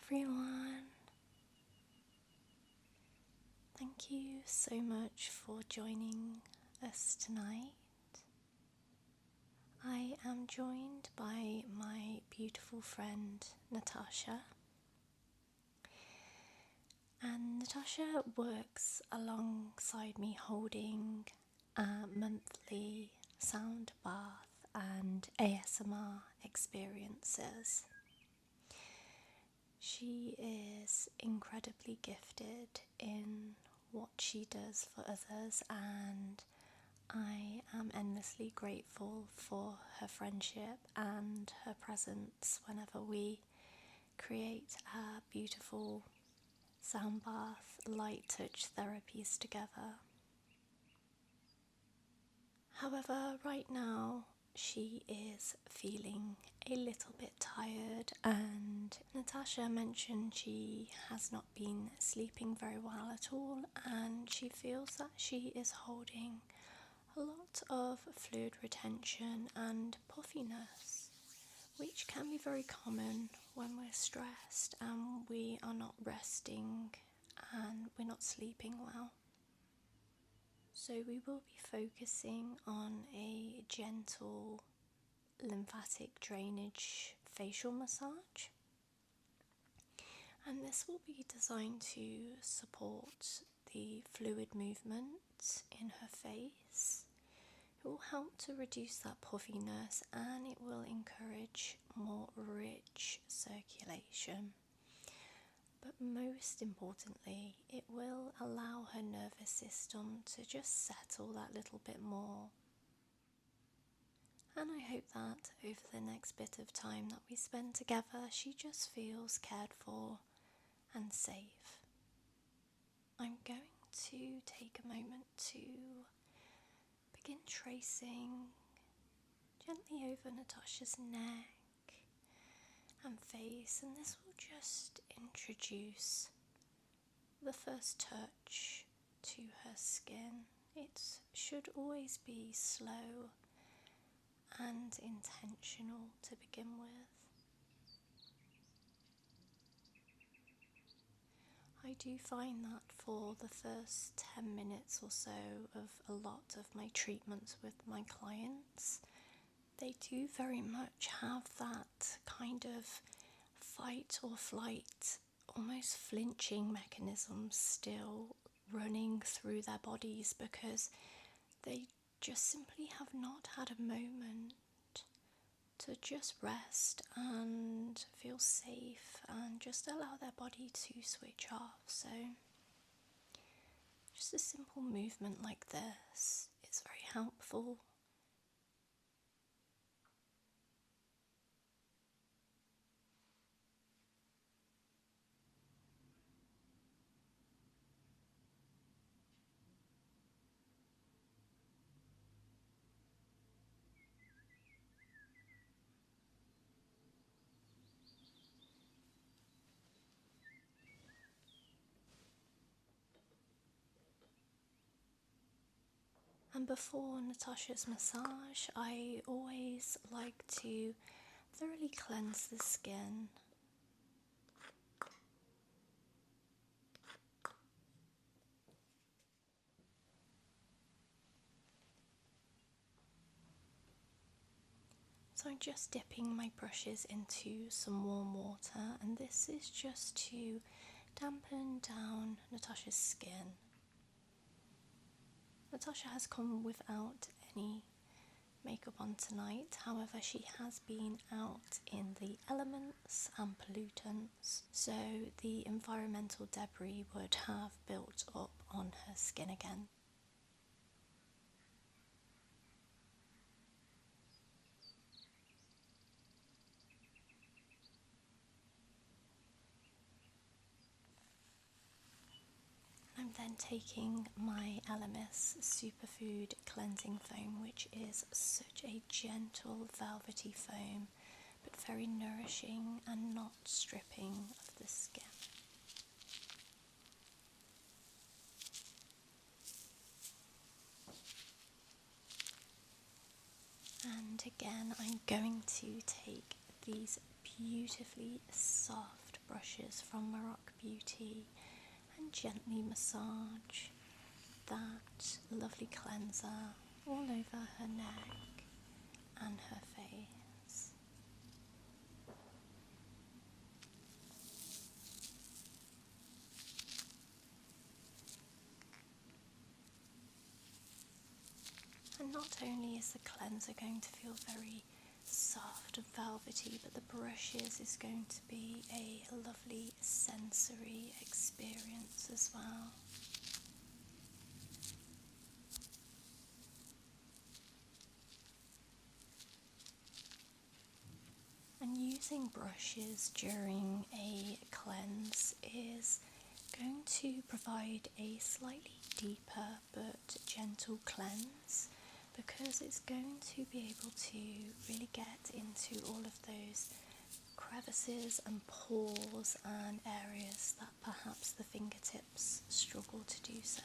everyone. Thank you so much for joining us tonight. I am joined by my beautiful friend Natasha. And Natasha works alongside me holding monthly sound bath and ASMR experiences. She is incredibly gifted in what she does for others, and I am endlessly grateful for her friendship and her presence whenever we create our beautiful sound bath light touch therapies together. However, right now she is feeling a little bit tired, and Natasha mentioned she has not been sleeping very well at all, and she feels that she is holding a lot of fluid retention and puffiness, which can be very common when we're stressed and we are not resting and we're not sleeping well. So we will be focusing on a gentle lymphatic drainage facial massage, and this will be designed to support the fluid movement in her face. It will help to reduce that puffiness, and it will encourage more rich circulation. But most importantly, it will allow her nervous system to just settle that little bit more. And I hope that over the next bit of time that we spend together, she just feels cared for and safe. I'm going to take a moment to begin tracing gently over Natasha's neck and face, and this will just introduce the first touch to her skin. It should always be slow and intentional to begin with. I do find that for the first 10 minutes or so of a lot of my treatments with my clients, they do very much have that kind of fight or flight, almost flinching mechanisms still running through their bodies, because they just simply have not had a moment to just rest and feel safe and just allow their body to switch off. So just a simple movement like this is very helpful. And before Natasha's massage, I always like to thoroughly cleanse the skin. So I'm just dipping my brushes into some warm water, and this is just to dampen down Natasha's skin. Natasha has come without any makeup on tonight, however she has been out in the elements and pollutants, so the environmental debris would have built up on her skin again. I'm then taking my Elemis Superfood Cleansing Foam, which is such a gentle velvety foam, but very nourishing and not stripping of the skin. And again, I'm going to take these beautifully soft brushes from Merak Beauty and gently massage that lovely cleanser all over her neck and her face. And not only is the cleanser going to feel very soft and velvety, but the brushes is going to be a lovely sensory experience as well. And using brushes during a cleanse is going to provide a slightly deeper but gentle cleanse, because it's going to be able to really get into all of those crevices and pores and areas that perhaps the fingertips struggle to do so.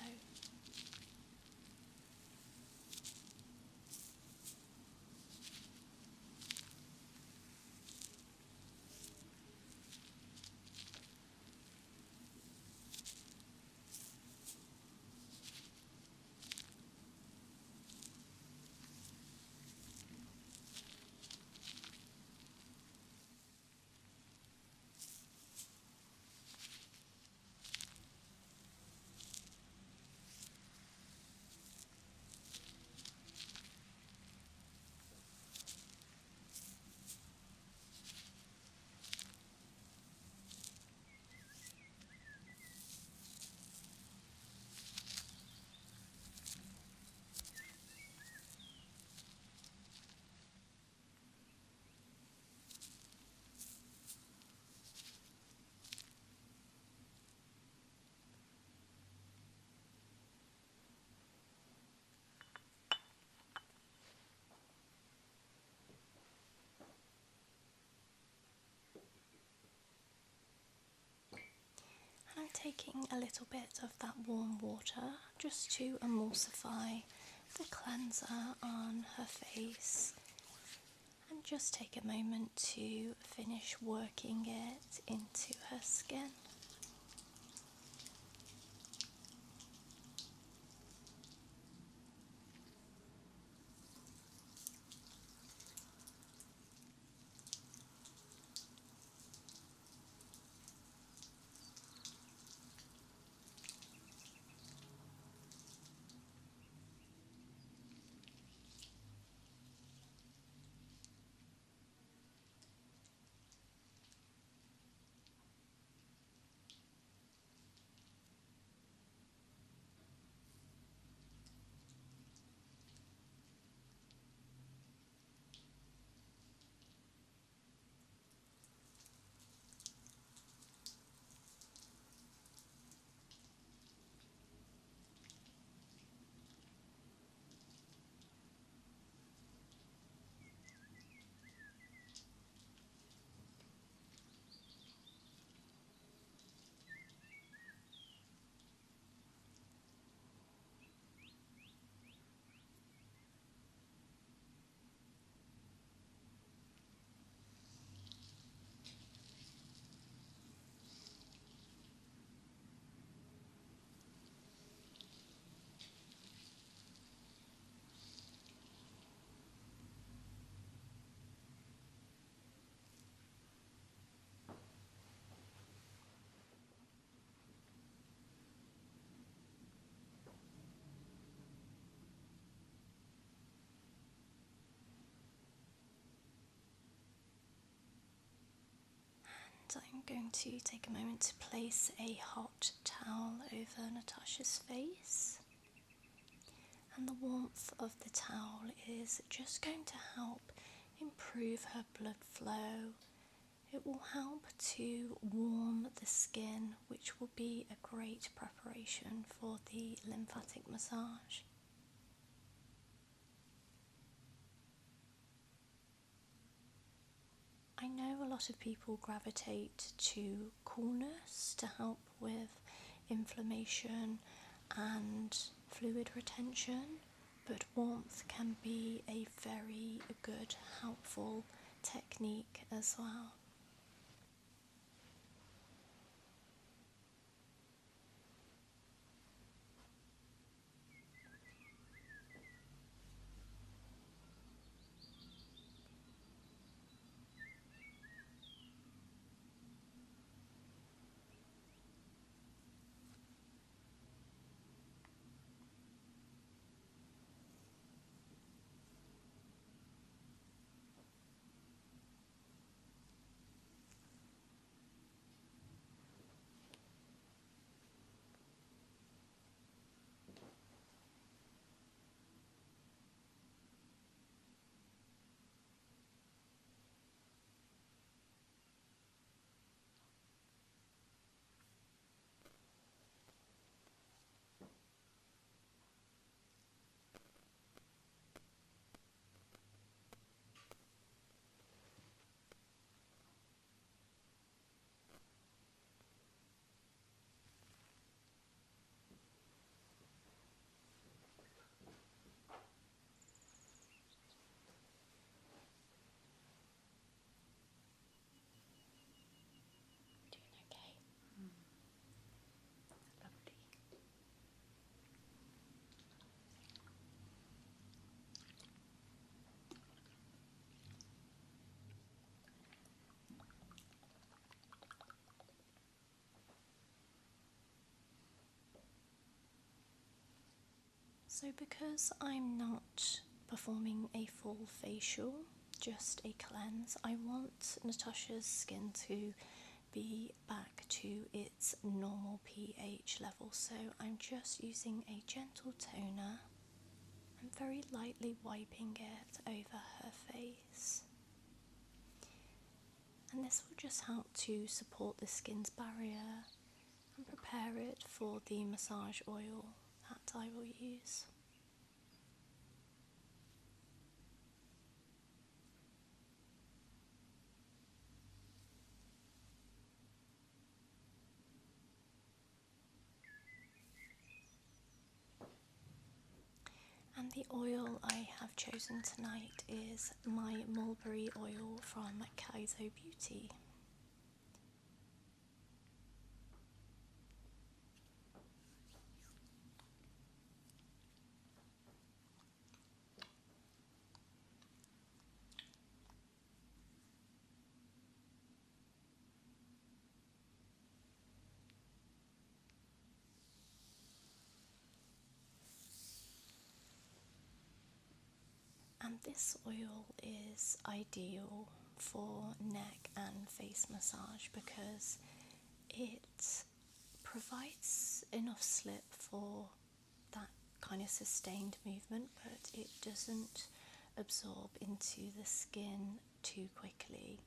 I'm taking a little bit of that warm water just to emulsify the cleanser on her face, and just take a moment to finish working it into her skin. And I'm going to take a moment to place a hot towel over Natasha's face. And the warmth of the towel is just going to help improve her blood flow. It will help to warm the skin, which will be a great preparation for the lymphatic massage. I know a lot of people gravitate to coolness to help with inflammation and fluid retention, but warmth can be a very good, helpful technique as well. So because I'm not performing a full facial, just a cleanse, I want Natasha's skin to be back to its normal pH level. So I'm just using a gentle toner and very lightly wiping it over her face. And this will just help to support the skin's barrier and prepare it for the massage oil that I will use. And the oil I have chosen tonight is my Mulberry oil from Kaeso Beauty. And this oil is ideal for neck and face massage because it provides enough slip for that kind of sustained movement, but it doesn't absorb into the skin too quickly.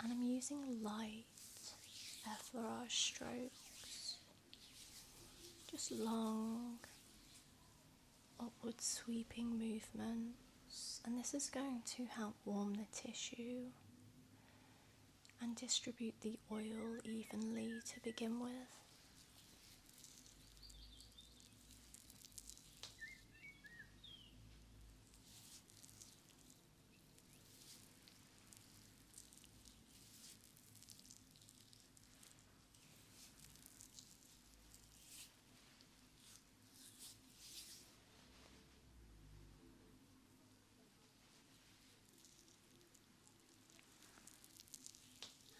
And I'm using light effleurage strokes, just long upward sweeping movements, and this is going to help warm the tissue and distribute the oil evenly to begin with.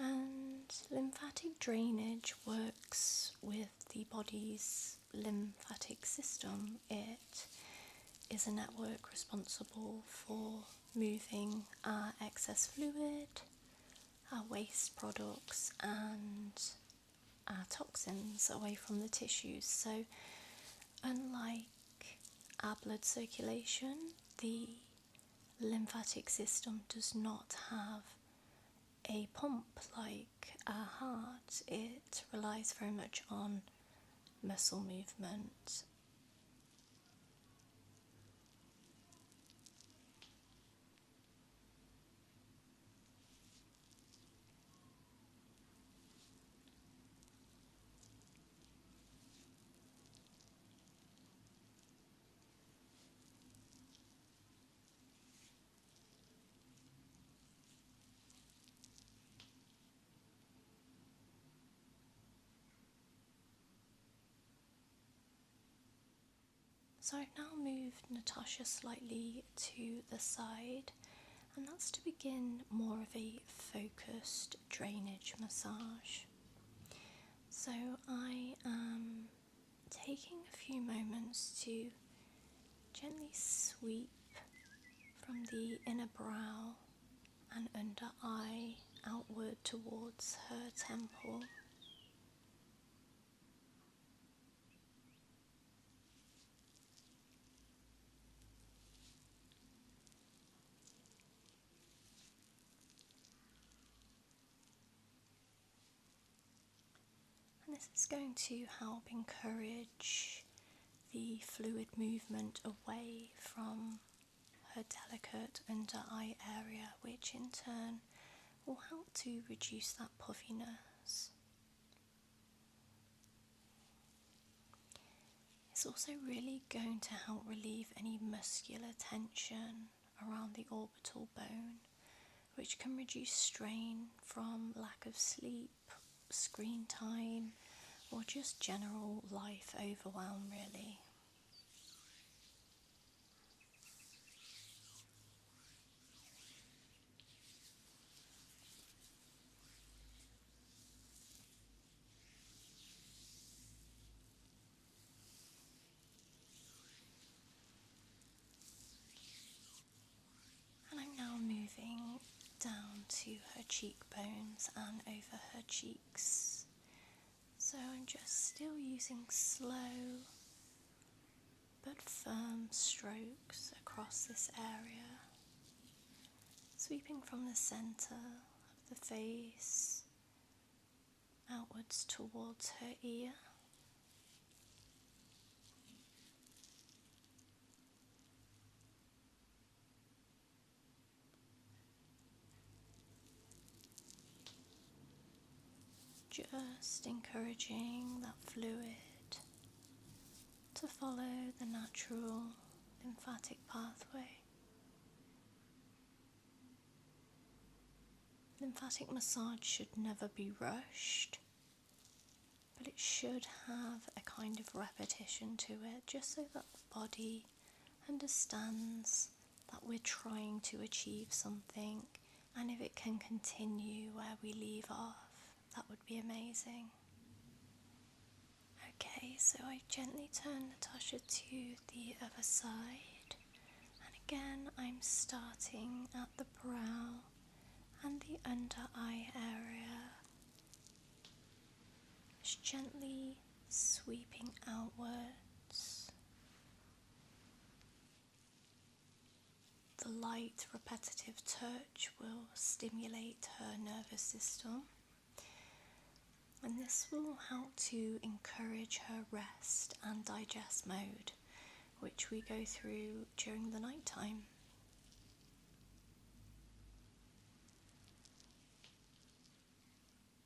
And lymphatic drainage works with the body's lymphatic system. It is a network responsible for moving our excess fluid, our waste products, and our toxins away from the tissues. So, unlike our blood circulation, the lymphatic system does not have a pump like our heart. It relies very much on muscle movement. So I've now moved Natasha slightly to the side, and that's to begin more of a focused drainage massage. So I am taking a few moments to gently sweep from the inner brow and under eye outward towards her temple. And this is going to help encourage the fluid movement away from her delicate under eye area, which in turn will help to reduce that puffiness. It's also really going to help relieve any muscular tension around the orbital bone, which can reduce strain from lack of sleep, screen time, or just general life overwhelm, really. And I'm now moving down to her cheekbones and over her cheeks. So I'm just still using slow but firm strokes across this area, sweeping from the centre of the face outwards towards her ear. Just encouraging that fluid to follow the natural lymphatic pathway. Lymphatic massage should never be rushed, but it should have a kind of repetition to it, just so that the body understands that we're trying to achieve something, and if it can continue where we leave off, that would be amazing. Okay, so I gently turn Natasha to the other side, and again I'm starting at the brow and the under eye area, just gently sweeping outwards. The light repetitive touch will stimulate her nervous system, and this will help to encourage her rest and digest mode, which we go through during the night time.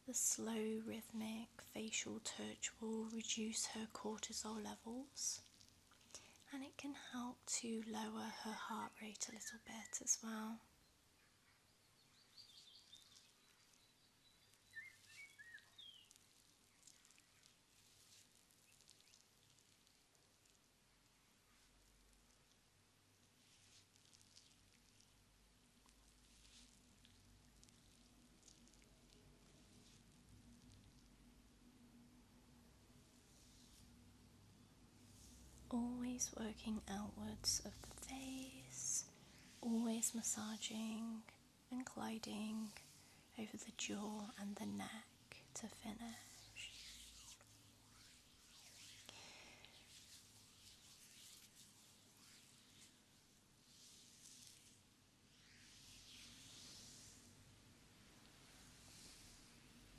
The slow rhythmic facial touch will reduce her cortisol levels, and it can help to lower her heart rate a little bit as well. Always working outwards of the face, always massaging and gliding over the jaw and the neck to finish.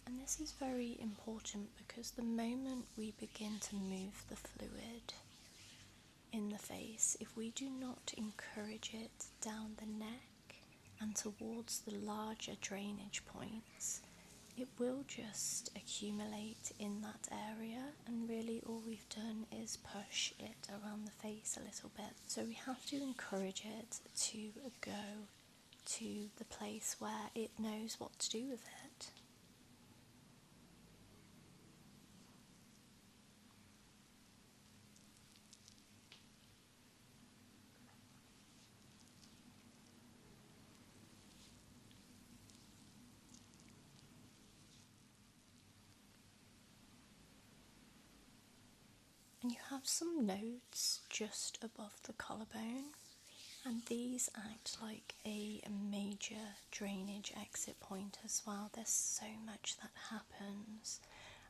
And this is very important because the moment we begin to move the fluid in the face, if we do not encourage it down the neck and towards the larger drainage points, it will just accumulate in that area, and really all we've done is push it around the face a little bit. So we have to encourage it to go to the place where it knows what to do with it. And you have some nodes just above the collarbone, and these act like a major drainage exit point as well. There's so much that happens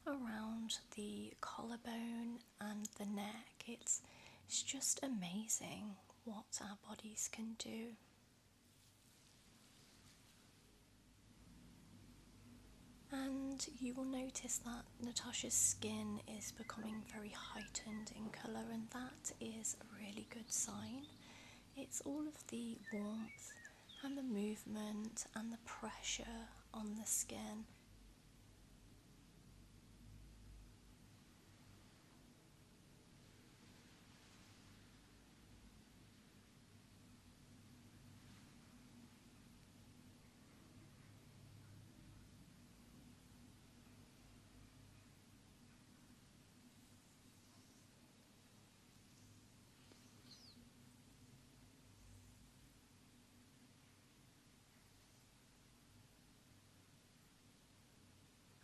around the collarbone and the neck. It's just amazing what our bodies can do. And And you will notice that Natasha's skin is becoming very heightened in colour, and that is a really good sign. It's all of the warmth and the movement and the pressure on the skin.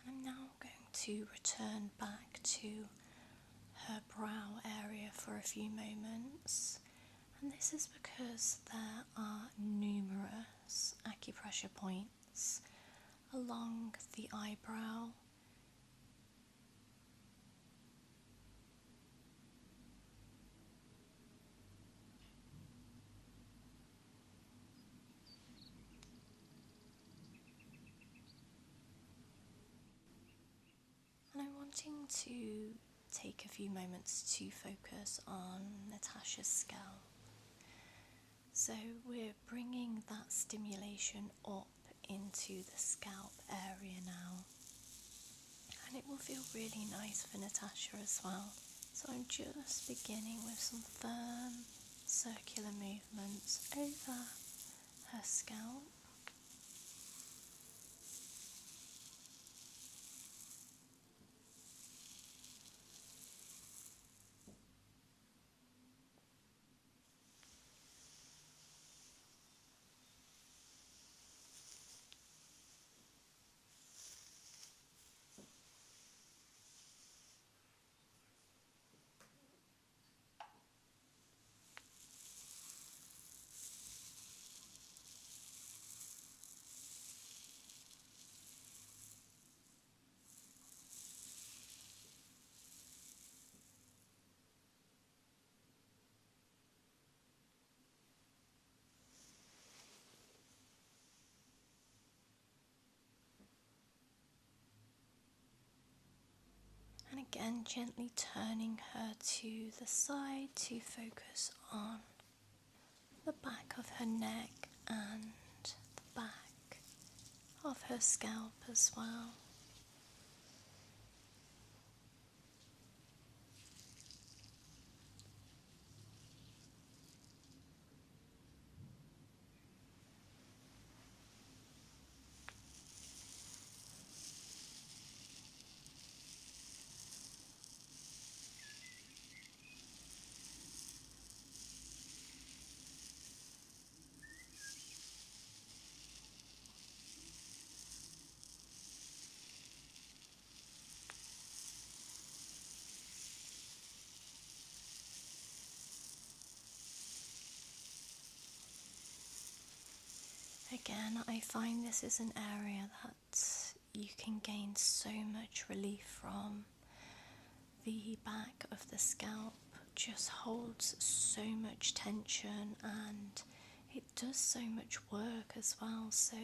I'm now going to return back to her brow area for a few moments, and this is because there are numerous acupressure points along the eyebrow. And I'm wanting to take a few moments to focus on Natasha's scalp. So we're bringing that stimulation up into the scalp area now, and it will feel really nice for Natasha as well. So I'm just beginning with some firm circular movements over her scalp. And again, gently turning her to the side to focus on the back of her neck and the back of her scalp as well. Again, I find this is an area that you can gain so much relief from. The back of the scalp just holds so much tension, and it does so much work as well. So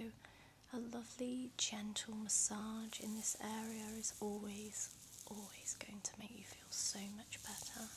a lovely gentle massage in this area is always going to make you feel so much better.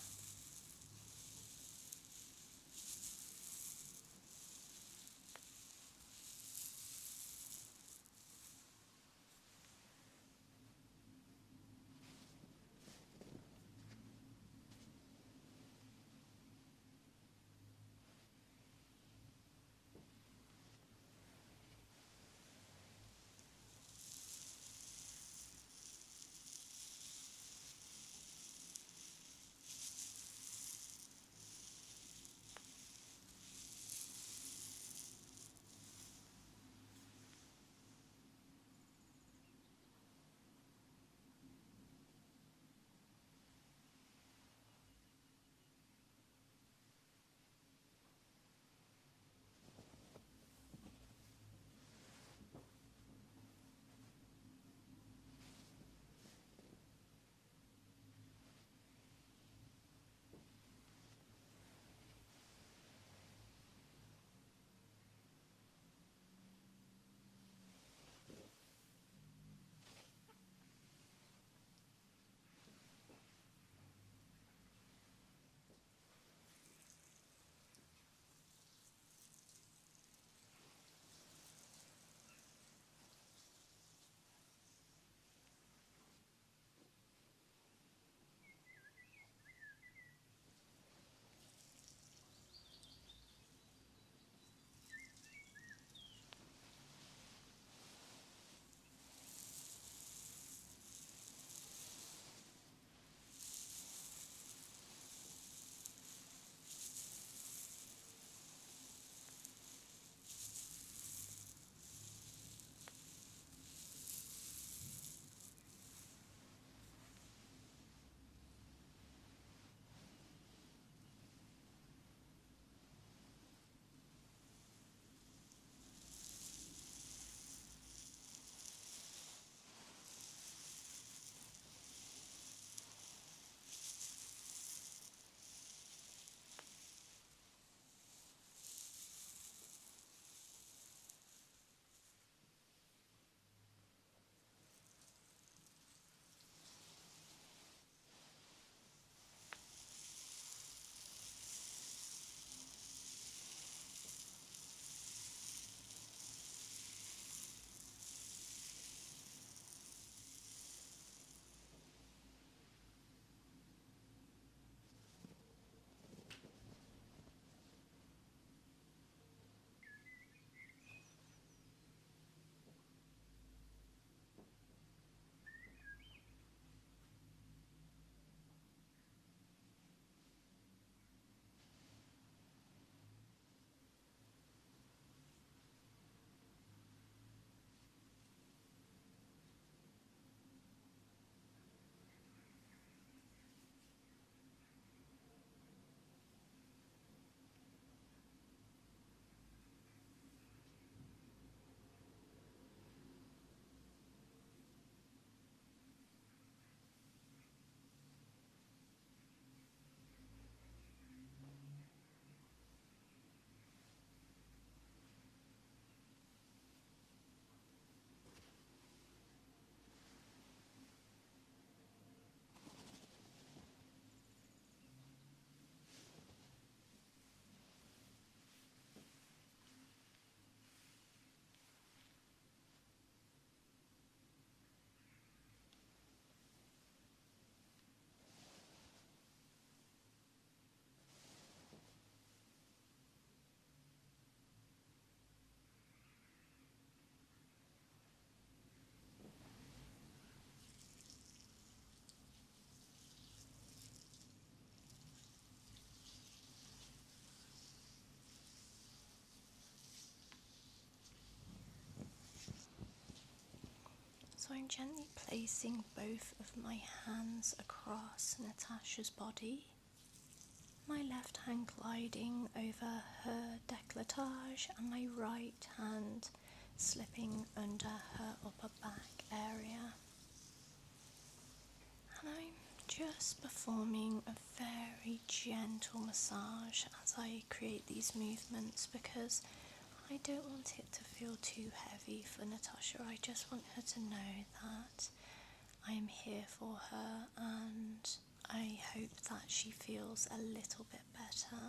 So I'm gently placing both of my hands across Natasha's body, my left hand gliding over her décolletage and my right hand slipping under her upper back area. And I'm just performing a very gentle massage as I create these movements because I don't want it to feel too heavy for Natasha. I just want her to know that I am here for her and I hope that she feels a little bit better.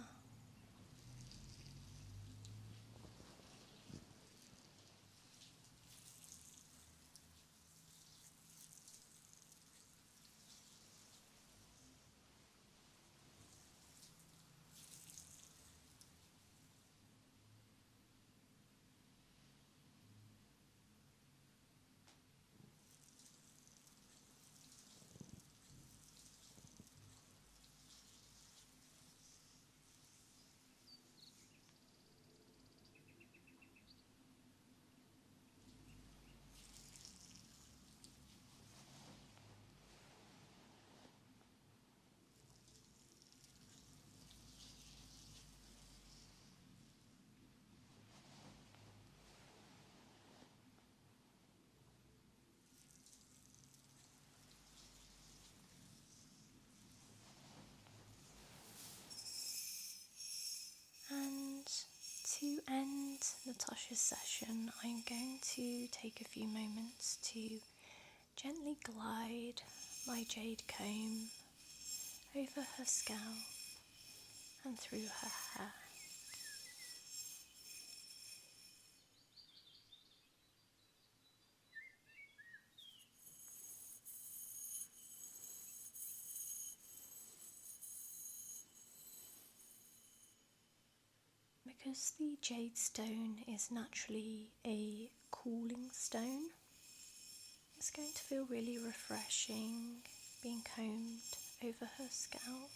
And to end Natasha's session, I'm going to take a few moments to gently glide my jade comb over her scalp and through her hair. Because the jade stone is naturally a cooling stone, it's going to feel really refreshing being combed over her scalp.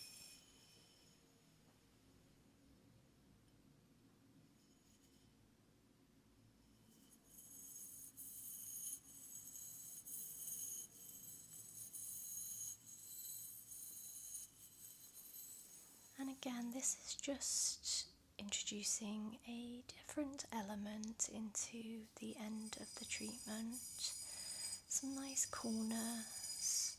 And again, this is just introducing a different element into the end of the treatment. Some nice coolness.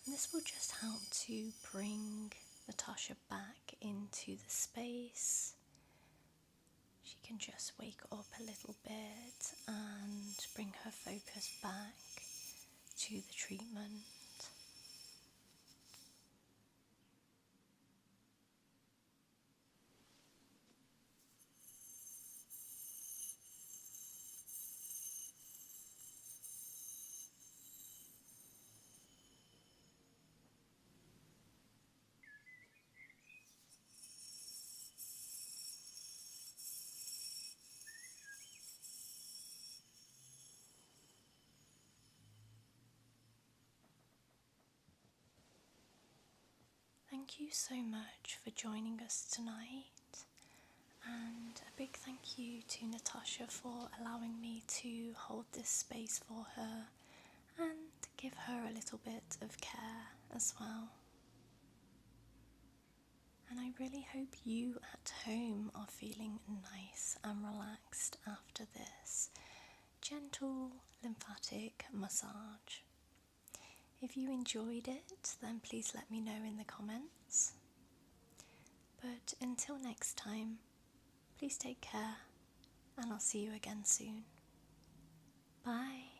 And this will just help to bring Natasha back into the space. She can just wake up a little bit and bring her focus back to the treatment. Thank you so much for joining us tonight, and a big thank you to Natasha for allowing me to hold this space for her and give her a little bit of care as well. And I really hope you at home are feeling nice and relaxed after this gentle lymphatic massage. If you enjoyed it, then please let me know in the comments. But until next time, please take care, and I'll see you again soon. Bye.